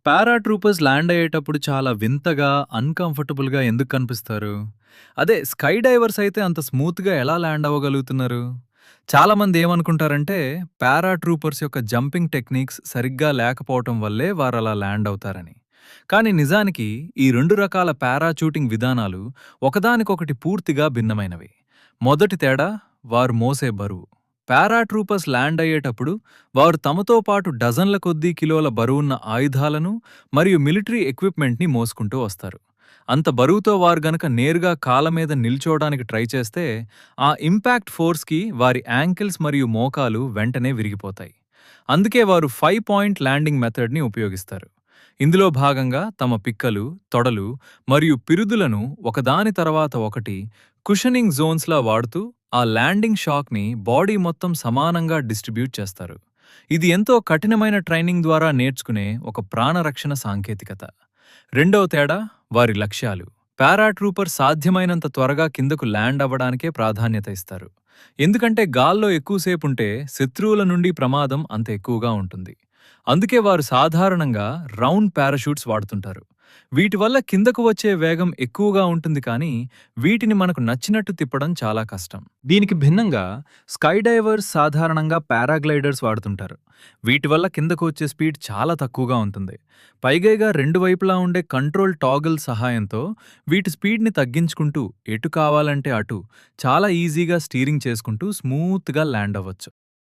Paratroopers land అయ్యేటప్పుడు చాలా వింతగా, అన్‌కంఫర్టబుల్‌గా ఎందుకు కనిపిస్తారు? అదే స్కై డైవర్స్ అయితే అంత స్మూత్‌గా ఎలా ల్యాండ్ అవ్వగలుగుతున్నారు? చాలామంది ఏమనుకుంటారంటే, పారాట్రూపర్స్ యొక్క జంపింగ్ టెక్నిక్స్ సరిగ్గా లేకపోవటం వల్లే వారలా ల్యాండ్ అవుతారని. కానీ నిజానికి ఈ 2 రకాల పారాచూటింగ్ విధానాలు ఒకదానికొకటి పూర్తిగా భిన్నమైనవి. మొదటి తేడా వారు మోసే బరువు. పారాట్రూపర్స్ ల్యాండ్ అయ్యేటప్పుడు వారు తమతో పాటు డజన్ల కొద్దీ కిలోల బరువున్న ఆయుధాలను మరియు మిలిటరీ ఎక్విప్మెంట్ని మోసుకుంటూ వస్తారు. అంత బరువుతో వారు గనక నేరుగా కాళ్ళ మీద నిల్చోవడానికి ట్రై చేస్తే ఆ ఇంపాక్ట్ ఫోర్స్కి వారి యాంకిల్స్ మరియు మోకాలు వెంటనే విరిగిపోతాయి. అందుకే వారు 5 పాయింట్ ల్యాండింగ్ మెథడ్ని ఉపయోగిస్తారు. ఇందులో భాగంగా తమ పిక్కలు, తొడలు మరియు పిరుదులను ఒకదాని తర్వాత ఒకటి కుషనింగ్ జోన్స్లా వాడుతూ ఆ ల్యాండింగ్ షాక్ని బాడీ మొత్తం సమానంగా డిస్ట్రిబ్యూట్ చేస్తారు. ఇది ఎంతో కఠినమైన ట్రైనింగ్ ద్వారా నేర్చుకునే ఒక ప్రాణరక్షణ సాంకేతికత. రెండవ తేడా వారి లక్ష్యాలు. పారాట్రూపర్ సాధ్యమైనంత త్వరగా కిందకు ల్యాండ్ అవ్వడానికే ప్రాధాన్యత ఇస్తారు. ఎందుకంటే గాల్లో ఎక్కువసేపుంటే శత్రువుల నుండి ప్రమాదం అంత ఎక్కువగా ఉంటుంది. అందుకే వారు సాధారణంగా రౌండ్ పారాషూట్స్ వాడుతుంటారు. వీటి వల్ల కిందకు వచ్చే వేగం ఎక్కువగా ఉంటుంది కానీ వీటిని మనకు నచ్చినట్టు తిప్పడం చాలా కష్టం. దీనికి భిన్నంగా స్కై డైవర్స్ సాధారణంగా పారాగ్లైడర్స్ వాడుతుంటారు. వీటి వల్ల కిందకు వచ్చే స్పీడ్ చాలా తక్కువగా ఉంటుంది. పైగా రెండు వైపులా ఉండే కంట్రోల్ టాగిల్ సహాయంతో వీటి స్పీడ్ని తగ్గించుకుంటూ ఎటు కావాలంటే అటు చాలా ఈజీగా స్టీరింగ్ చేసుకుంటూ స్మూత్గా ల్యాండ్ అవ్వచ్చు.